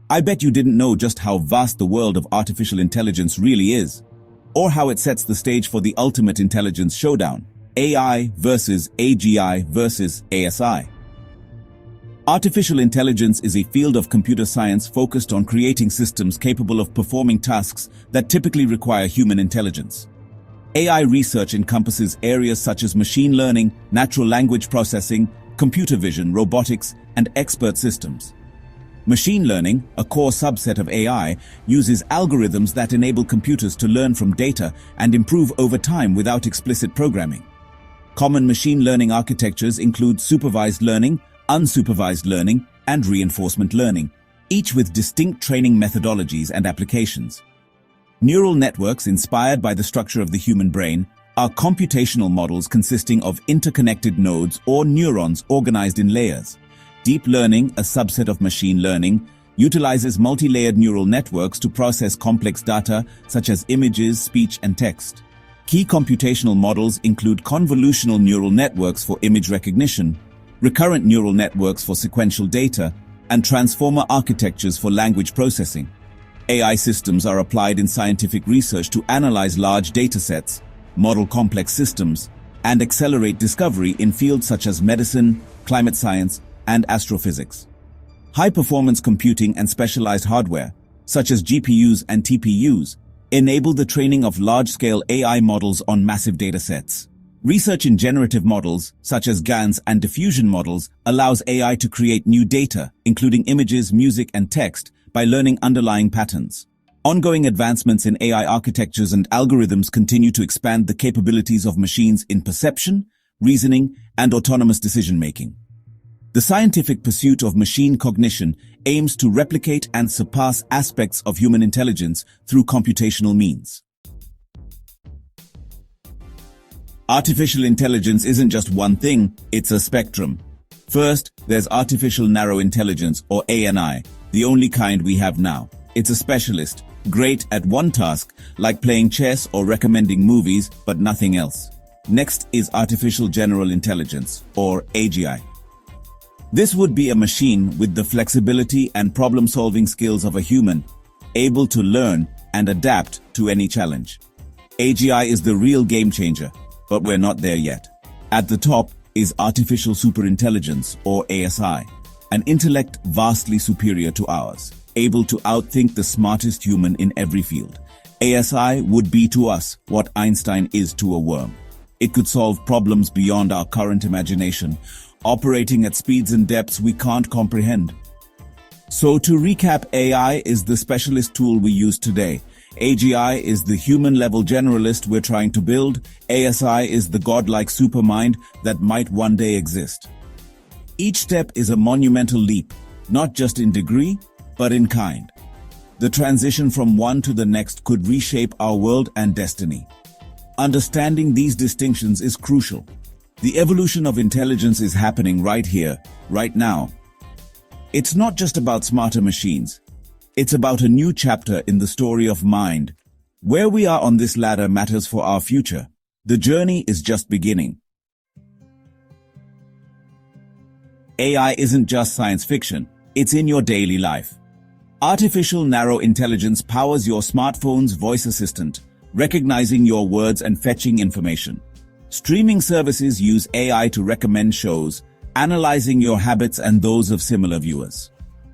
I bet you didn't know just how vast the world of artificial intelligence really is, or how it sets the stage for the ultimate intelligence showdown: AI versus AGI versus ASI. Artificial intelligence is a field of computer science focused on creating systems capable of performing tasks that typically require human intelligence. AI research encompasses areas such as machine learning, natural language processing, computer vision, robotics, and expert systems. Machine learning, a core subset of AI, uses algorithms that enable computers to learn from data and improve over time without explicit programming. Common machine learning architectures include supervised learning, unsupervised learning, and reinforcement learning, each with distinct training methodologies and applications. Neural networks, inspired by the structure of the human brain, are computational models consisting of interconnected nodes or neurons organized in layers. Deep learning, a subset of machine learning, utilizes multi-layered neural networks to process complex data such as images, speech, and text. Key computational models include convolutional neural networks for image recognition, recurrent neural networks for sequential data, and transformer architectures for language processing. AI systems are applied in scientific research to analyze large datasets, model complex systems, and accelerate discovery in fields such as medicine, climate science, and astrophysics. High-performance computing and specialized hardware, such as GPUs and TPUs, enable the training of large-scale AI models on massive datasets. Research in generative models, such as GANs and diffusion models, allows AI to create new data, including images, music, and text, by learning underlying patterns. Ongoing advancements in AI architectures and algorithms continue to expand the capabilities of machines in perception, reasoning, and autonomous decision-making. The scientific pursuit of machine cognition aims to replicate and surpass aspects of human intelligence through computational means. Artificial intelligence isn't just one thing, it's a spectrum. First, there's artificial narrow intelligence, or ANI, the only kind we have now. It's a specialist, great at one task, like playing chess or recommending movies, but nothing else. Next is artificial general intelligence, or AGI. This would be a machine with the flexibility and problem-solving skills of a human, able to learn and adapt to any challenge. AGI is the real game changer, but we're not there yet. At the top is Artificial Superintelligence, or ASI, an intellect vastly superior to ours, able to outthink the smartest human in every field. ASI would be to us what Einstein is to a worm. It could solve problems beyond our current imagination, operating at speeds and depths we can't comprehend. So to recap, AI is the specialist tool we use today. AGI is the human-level generalist we're trying to build. ASI is the godlike supermind that might one day exist. Each step is a monumental leap, not just in degree, but in kind. The transition from one to the next could reshape our world and destiny. Understanding these distinctions is crucial. The evolution of intelligence is happening right here, right now. It's not just about smarter machines. It's about a new chapter in the story of mind. Where we are on this ladder matters for our future. The journey is just beginning. AI isn't just science fiction, it's in your daily life. Artificial narrow intelligence powers your smartphone's voice assistant, recognizing your words and fetching information. Streaming services use AI to recommend shows, analyzing your habits and those of similar viewers.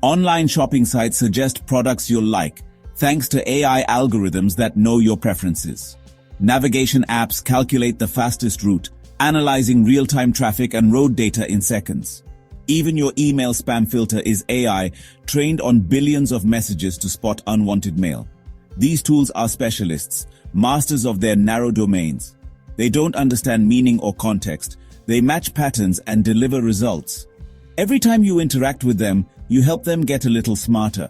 Online shopping sites suggest products you'll like, thanks to AI algorithms that know your preferences. Navigation apps calculate the fastest route, analyzing real-time traffic and road data in seconds. Even your email spam filter is AI, trained on billions of messages to spot unwanted mail. These tools are specialists, masters of their narrow domains. They don't understand meaning or context. They match patterns and deliver results. Every time you interact with them, you help them get a little smarter.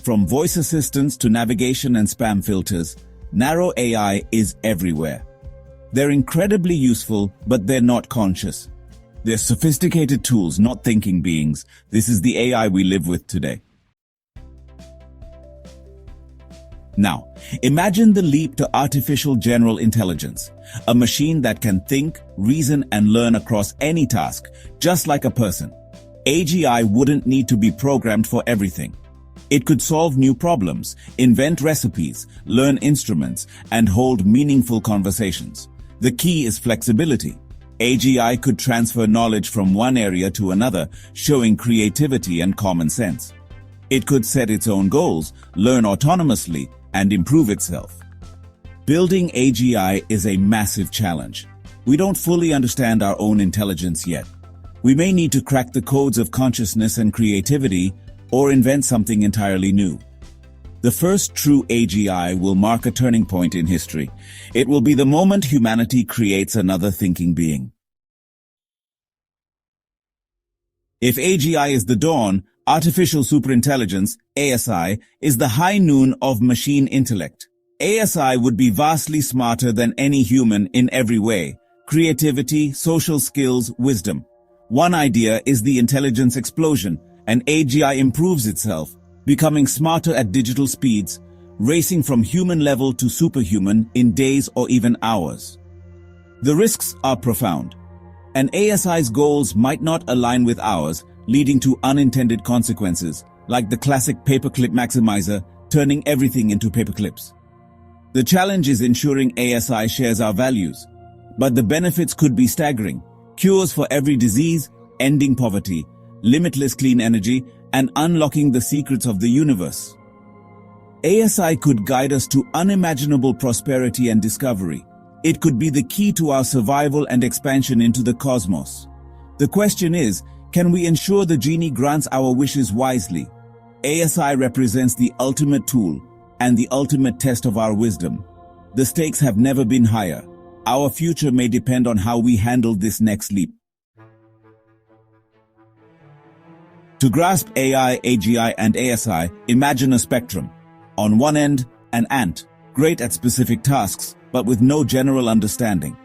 From voice assistants to navigation and spam filters, narrow AI is everywhere. They're incredibly useful, but they're not conscious. They're sophisticated tools, not thinking beings. This is the AI we live with today. Now, imagine the leap to artificial general intelligence, a machine that can think, reason, and learn across any task, just like a person. AGI wouldn't need to be programmed for everything. It could solve new problems, invent recipes, learn instruments, and hold meaningful conversations. The key is flexibility. AGI could transfer knowledge from one area to another, showing creativity and common sense. It could set its own goals, learn autonomously, and improve itself. Building AGI is a massive challenge. We don't fully understand our own intelligence yet. We may need to crack the codes of consciousness and creativity, or invent something entirely new. The first true AGI will mark a turning point in history. It will be the moment humanity creates another thinking being. If AGI is the dawn, Artificial Superintelligence, ASI, is the high noon of machine intellect. ASI would be vastly smarter than any human in every way: creativity, social skills, wisdom. One idea is the intelligence explosion, and AGI improves itself, becoming smarter at digital speeds, racing from human level to superhuman in days or even hours. The risks are profound. An ASI's goals might not align with ours, leading to unintended consequences, like the classic paperclip maximizer, turning everything into paperclips. The challenge is ensuring ASI shares our values, but the benefits could be staggering: cures for every disease, ending poverty, limitless clean energy, and unlocking the secrets of the universe. ASI could guide us to unimaginable prosperity and discovery. It could be the key to our survival and expansion into the cosmos. The question is, can we ensure the genie grants our wishes wisely? ASI represents the ultimate tool and the ultimate test of our wisdom. The stakes have never been higher. Our future may depend on how we handle this next leap. To grasp AI, AGI, and ASI, imagine a spectrum. On one end, an ant, great at specific tasks, but with no general understanding.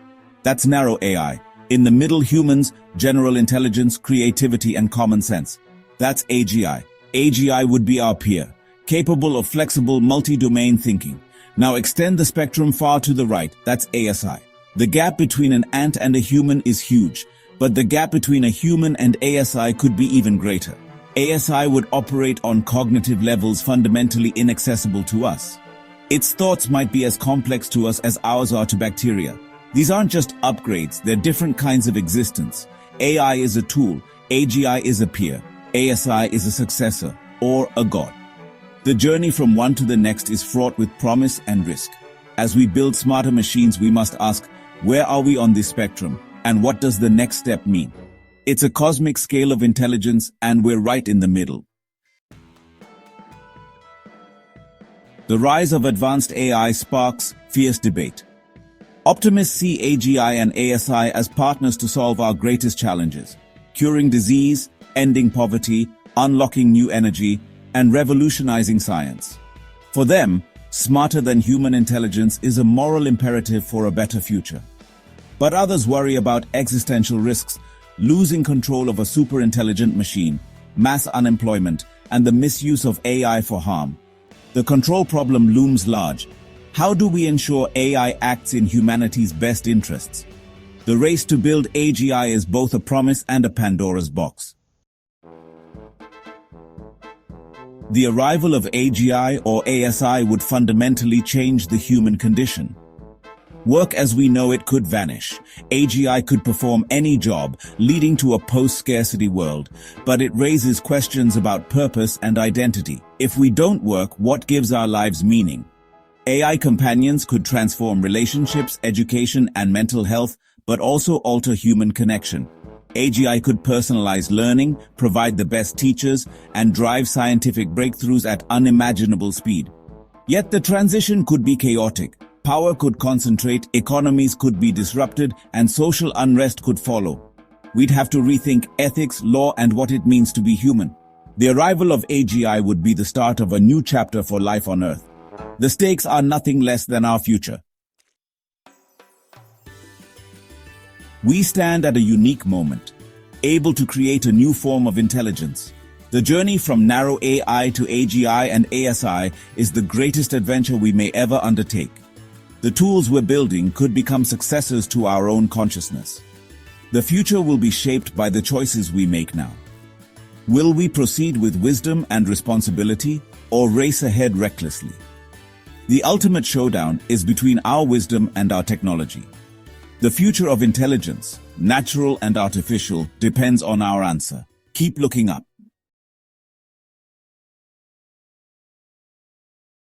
That's narrow AI. In the middle, humans, general intelligence, creativity, and common sense. That's AGI. AGI would be our peer, capable of flexible, multi-domain thinking. Now extend the spectrum far to the right. That's ASI. The gap between an ant and a human is huge, but the gap between a human and ASI could be even greater. ASI would operate on cognitive levels fundamentally inaccessible to us. Its thoughts might be as complex to us as ours are to bacteria. These aren't just upgrades, they're different kinds of existence. AI is a tool, AGI is a peer, ASI is a successor, or a god. The journey from one to the next is fraught with promise and risk. As we build smarter machines, we must ask, where are we on this spectrum, and what does the next step mean? It's a cosmic scale of intelligence, and we're right in the middle. The rise of advanced AI sparks fierce debate. Optimists see AGI and ASI as partners to solve our greatest challenges: curing disease, ending poverty, unlocking new energy, and revolutionizing science. For them, smarter than human intelligence is a moral imperative for a better future. But others worry about existential risks: losing control of a super-intelligent machine, mass unemployment, and the misuse of AI for harm. The control problem looms large. How do we ensure AI acts in humanity's best interests? The race to build AGI is both a promise and a Pandora's box. The arrival of AGI or ASI would fundamentally change the human condition. Work as we know it could vanish. AGI could perform any job, leading to a post-scarcity world, but it raises questions about purpose and identity. If we don't work, what gives our lives meaning? AI companions could transform relationships, education, and mental health, but also alter human connection. AGI could personalize learning, provide the best teachers, and drive scientific breakthroughs at unimaginable speed. Yet the transition could be chaotic. Power could concentrate, economies could be disrupted, and social unrest could follow. We'd have to rethink ethics, law, and what it means to be human. The arrival of AGI would be the start of a new chapter for life on Earth. The stakes are nothing less than our future. We stand at a unique moment, able to create a new form of intelligence. The journey from narrow AI to AGI and ASI is the greatest adventure we may ever undertake. The tools we're building could become successors to our own consciousness. The future will be shaped by the choices we make now. Will we proceed with wisdom and responsibility, or race ahead recklessly? The ultimate showdown is between our wisdom and our technology. The future of intelligence, natural and artificial, depends on our answer. Keep looking up.